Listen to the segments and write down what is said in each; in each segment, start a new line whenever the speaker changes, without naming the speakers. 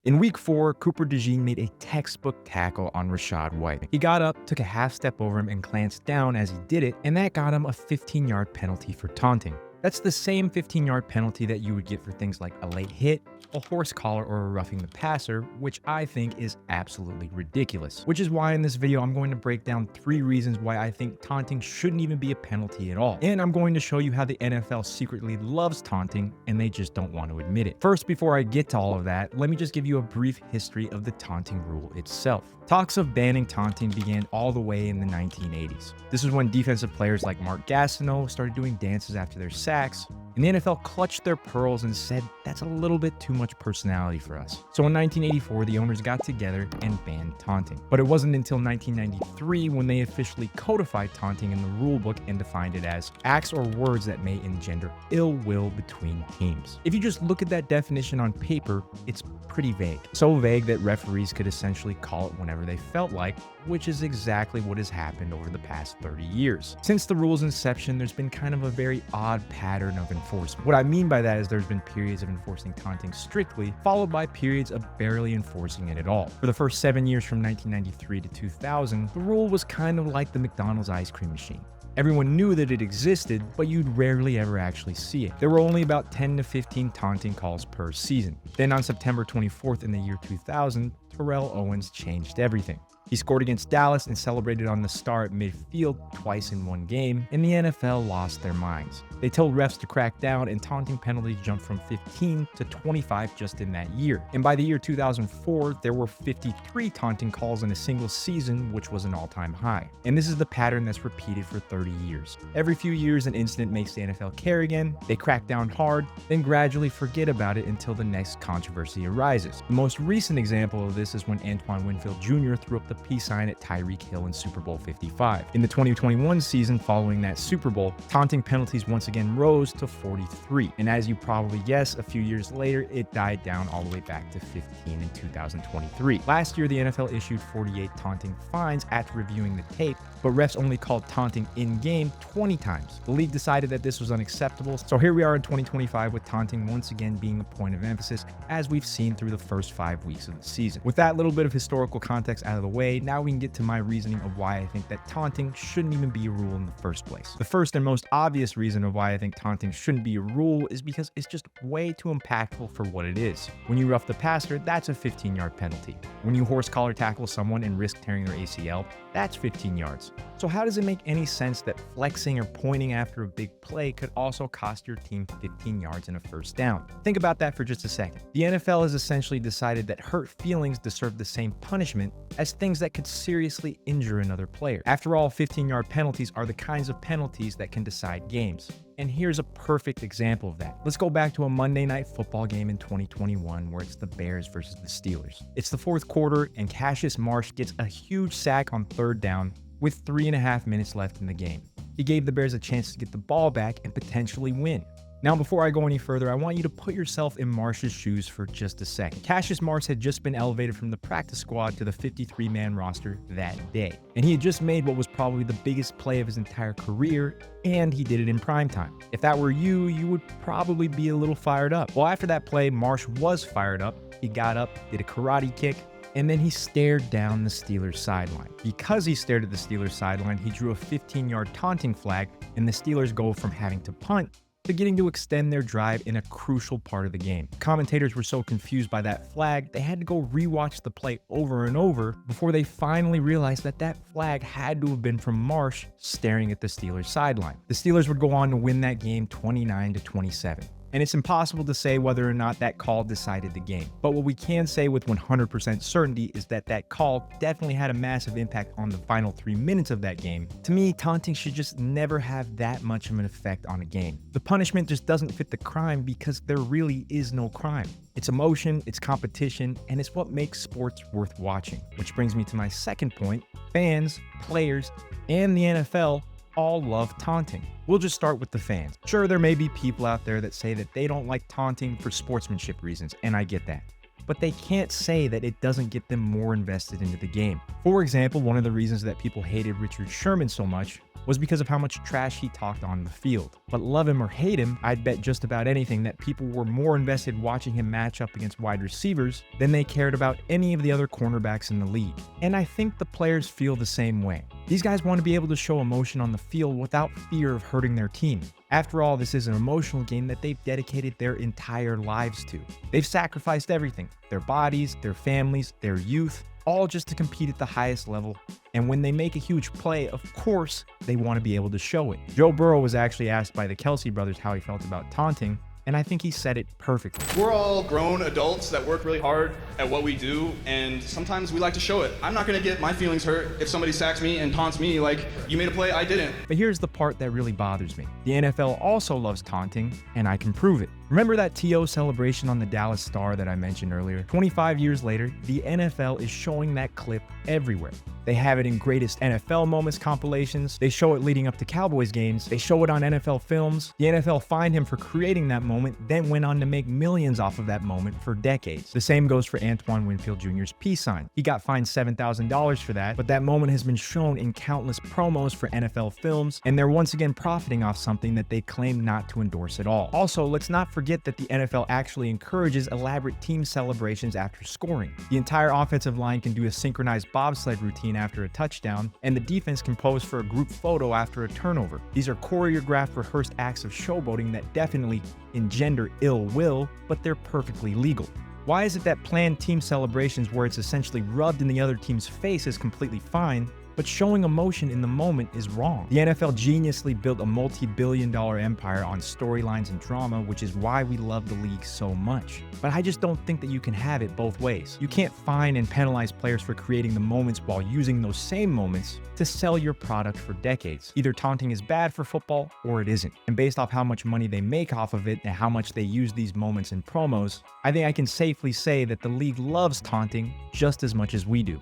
In week 4, Cooper DeJean made a textbook tackle on Rachaad White. He got up, took a half step over him, and glanced down as he did it, and that got him a 15-yard penalty for taunting. That's the same 15-yard penalty that you would get for things like a late hit, a horse collar, or a roughing the passer, which I think is absolutely ridiculous. Which is why in this video I'm going to break down 3 reasons why I think taunting shouldn't even be a penalty at all. And I'm going to show you how the NFL secretly loves taunting and they just don't want to admit it. First, before I get to all of that, let me just give you a brief history of the taunting rule itself. Talks of banning taunting began all the way in the 1980s. This is when defensive players like Mark Gastineau started doing dances after their sacks, and the NFL clutched their pearls and said, that's a little bit too much personality for us. So in 1984, the owners got together and banned taunting. But it wasn't until 1993 when they officially codified taunting in the rulebook and defined it as acts or words that may engender ill will between teams. If you just look at that definition on paper, it's pretty vague. So vague that referees could essentially call it whenever they felt like, which is exactly what has happened over the past 30 years. Since the rule's inception, there's been kind of a very odd pattern of enforcement. What I mean by that is there's been periods of enforcing taunting strictly, followed by periods of barely enforcing it at all. For the first 7 years from 1993 to 2000, the rule was kind of like the McDonald's ice cream machine. Everyone knew that it existed, but you'd rarely ever actually see it. There were only about 10 to 15 taunting calls per season. Then on September 24th in the year 2000, Terrell Owens changed everything. He scored against Dallas and celebrated on the star at midfield twice in one game, and the NFL lost their minds. They told refs to crack down, and taunting penalties jumped from 15 to 25 just in that year. And by the year 2004, there were 53 taunting calls in a single season, which was an all-time high. And this is the pattern that's repeated for 30 years. Every few years, an incident makes the NFL care again, they crack down hard, then gradually forget about it until the next controversy arises. The most recent example of this is when Antoine Winfield Jr. threw up the peace sign at Tyreek Hill in Super Bowl 55. In the 2021 season following that Super Bowl, taunting penalties once again rose to 43. And as you probably guess, a few years later, it died down all the way back to 15 in 2023. Last year, the NFL issued 48 taunting fines after reviewing the tape, but refs only called taunting in-game 20 times. The league decided that this was unacceptable, so here we are in 2025 with taunting once again being a point of emphasis, as we've seen through the first 5 weeks of the season. With that little bit of historical context out of the way, now we can get to my reasoning of why I think that taunting shouldn't even be a rule in the first place. The first and most obvious reason of why I think taunting shouldn't be a rule is because it's just way too impactful for what it is. When you rough the passer, that's a 15-yard penalty. When you horse collar tackle someone and risk tearing their ACL, that's 15 yards. So how does it make any sense that flexing or pointing after a big play could also cost your team 15 yards and a first down? Think about that for just a second. The NFL has essentially decided that hurt feelings deserve the same punishment as things that could seriously injure another player. After all, 15-yard penalties are the kinds of penalties that can decide games. And here's a perfect example of that. Let's go back to a Monday Night Football game in 2021 where it's the Bears versus the Steelers. It's the fourth quarter and Cassius Marsh gets a huge sack on 3rd down with 3.5 minutes left in the game. He gave the Bears a chance to get the ball back and potentially win. Now, before I go any further, I want you to put yourself in Marsh's shoes for just a second. Cassius Marsh had just been elevated from the practice squad to the 53-man roster that day. And he had just made what was probably the biggest play of his entire career, and he did it in prime time. If that were you, you would probably be a little fired up. Well, after that play, Marsh was fired up. He got up, did a karate kick, and then he stared down the Steelers sideline. Because he stared at the Steelers sideline, he drew a 15-yard taunting flag, and the Steelers go from having to punt to getting to extend their drive in a crucial part of the game. Commentators were so confused by that flag, they had to go rewatch the play over and over before they finally realized that that flag had to have been from Marsh staring at the Steelers sideline. The Steelers would go on to win that game 29-27. And it's impossible to say whether or not that call decided the game. But what we can say with 100% certainty is that that call definitely had a massive impact on the final 3 minutes of that game. To me, taunting should just never have that much of an effect on a game. The punishment just doesn't fit the crime because there really is no crime. It's emotion, it's competition, and it's what makes sports worth watching. Which brings me to my second point. Fans, players, and the NFL all love taunting. We'll just start with the fans. Sure, there may be people out there that say that they don't like taunting for sportsmanship reasons, and I get that. But they can't say that it doesn't get them more invested into the game. For example, one of the reasons that people hated Richard Sherman so much was because of how much trash he talked on the field. But love him or hate him, I'd bet just about anything that people were more invested watching him match up against wide receivers than they cared about any of the other cornerbacks in the league. And I think the players feel the same way. These guys want to be able to show emotion on the field without fear of hurting their team. After all, this is an emotional game that they've dedicated their entire lives to. They've sacrificed everything, their bodies, their families, their youth, all just to compete at the highest level. And when they make a huge play, of course, they want to be able to show it. Joe Burrow was actually asked by the Kelsey brothers how he felt about taunting, and I think he said it perfectly.
We're all grown adults that work really hard at what we do, and sometimes we like to show it. I'm not gonna get my feelings hurt if somebody sacks me and taunts me like, you made a play, I didn't.
But here's the part that really bothers me. The NFL also loves taunting, and I can prove it. Remember that TO celebration on the Dallas Star that I mentioned earlier? 25 years later, the NFL is showing that clip everywhere. They have it in greatest NFL moments compilations. They show it leading up to Cowboys games. They show it on NFL films. The NFL fined him for creating that moment, then went on to make millions off of that moment for decades. The same goes for Antoine Winfield Jr.'s peace sign. He got fined $7,000 for that, but that moment has been shown in countless promos for NFL films, and they're once again profiting off something that they claim not to endorse at all. Also, let's not forget that the NFL actually encourages elaborate team celebrations after scoring. The entire offensive line can do a synchronized bobsled routine after a touchdown, and the defense can pose for a group photo after a turnover. These are choreographed, rehearsed acts of showboating that definitely engender ill will, but they're perfectly legal. Why is it that planned team celebrations where it's essentially rubbed in the other team's face is completely fine, but showing emotion in the moment is wrong? The NFL geniusly built a multi-billion-dollar empire on storylines and drama, which is why we love the league so much. But I just don't think that you can have it both ways. You can't fine and penalize players for creating the moments while using those same moments to sell your product for decades. Either taunting is bad for football or it isn't. And based off how much money they make off of it and how much they use these moments in promos, I think I can safely say that the league loves taunting just as much as we do.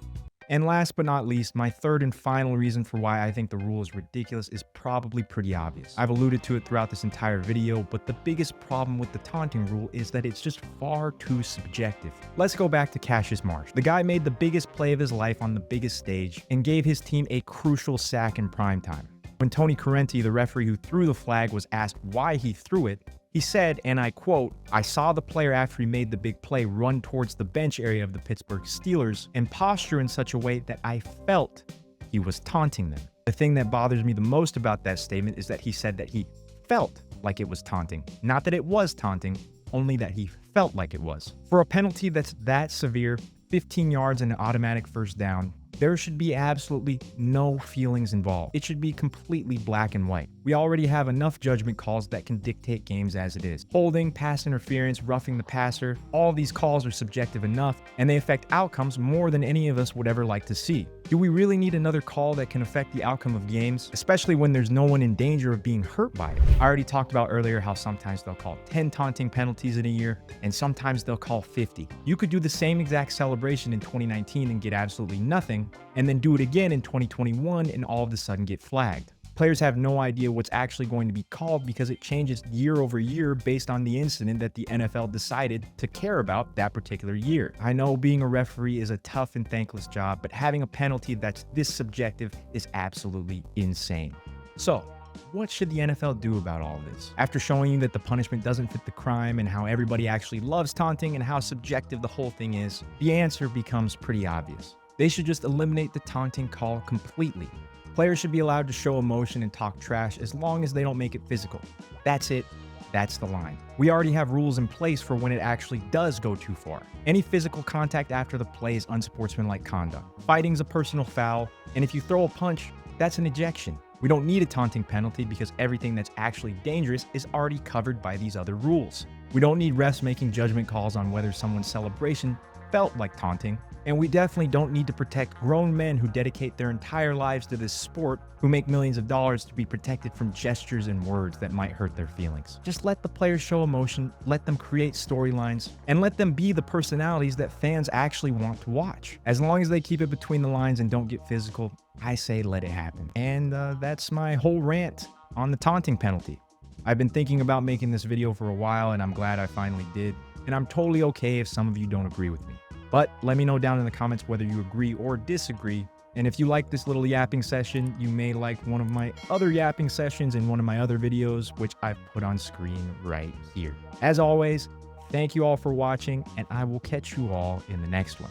And last but not least, my third and final reason for why I think the rule is ridiculous is probably pretty obvious. I've alluded to it throughout this entire video, but the biggest problem with the taunting rule is that it's just far too subjective. Let's go back to Cassius Marsh. The guy made the biggest play of his life on the biggest stage and gave his team a crucial sack in primetime. When Tony Correnti, the referee who threw the flag, was asked why he threw it, he said, and I quote, "I saw the player after he made the big play run towards the bench area of the Pittsburgh Steelers and posture in such a way that I felt he was taunting them." The thing that bothers me the most about that statement is that he said that he felt like it was taunting. Not that it was taunting, only that he felt like it was. For a penalty that's that severe, 15 yards and an automatic first down, there should be absolutely no feelings involved. It should be completely black and white. We already have enough judgment calls that can dictate games as it is. Holding, pass interference, roughing the passer, all these calls are subjective enough, and they affect outcomes more than any of us would ever like to see. Do we really need another call that can affect the outcome of games, especially when there's no one in danger of being hurt by it? I already talked about earlier how sometimes they'll call 10 taunting penalties in a year, and sometimes they'll call 50. You could do the same exact celebration in 2019 and get absolutely nothing, and then do it again in 2021 and all of a sudden get flagged. Players have no idea what's actually going to be called because it changes year over year based on the incident that the NFL decided to care about that particular year. I know being a referee is a tough and thankless job, but having a penalty that's this subjective is absolutely insane. So, what should the NFL do about all this? After showing you that the punishment doesn't fit the crime and how everybody actually loves taunting and how subjective the whole thing is, the answer becomes pretty obvious. They should just eliminate the taunting call completely. Players should be allowed to show emotion and talk trash as long as they don't make it physical. That's it. That's the line. We already have rules in place for when it actually does go too far. Any physical contact after the play is unsportsmanlike conduct. Fighting's a personal foul, and if you throw a punch, that's an ejection. We don't need a taunting penalty because everything that's actually dangerous is already covered by these other rules. We don't need refs making judgment calls on whether someone's celebration felt like taunting, and we definitely don't need to protect grown men who dedicate their entire lives to this sport, who make millions of dollars, to be protected from gestures and words that might hurt their feelings. Just let the players show emotion, let them create storylines, and let them be the personalities that fans actually want to watch. As long as they keep it between the lines and don't get physical, I say let it happen. And that's my whole rant on the taunting penalty. I've been thinking about making this video for a while, and I'm glad I finally did. And I'm totally okay if some of you don't agree with me. But let me know down in the comments whether you agree or disagree, And if you like this little yapping session, you may like one of my other yapping sessions in one of my other videos, which I've put on screen right here. As always, thank you all for watching, and I will catch you all in the next one.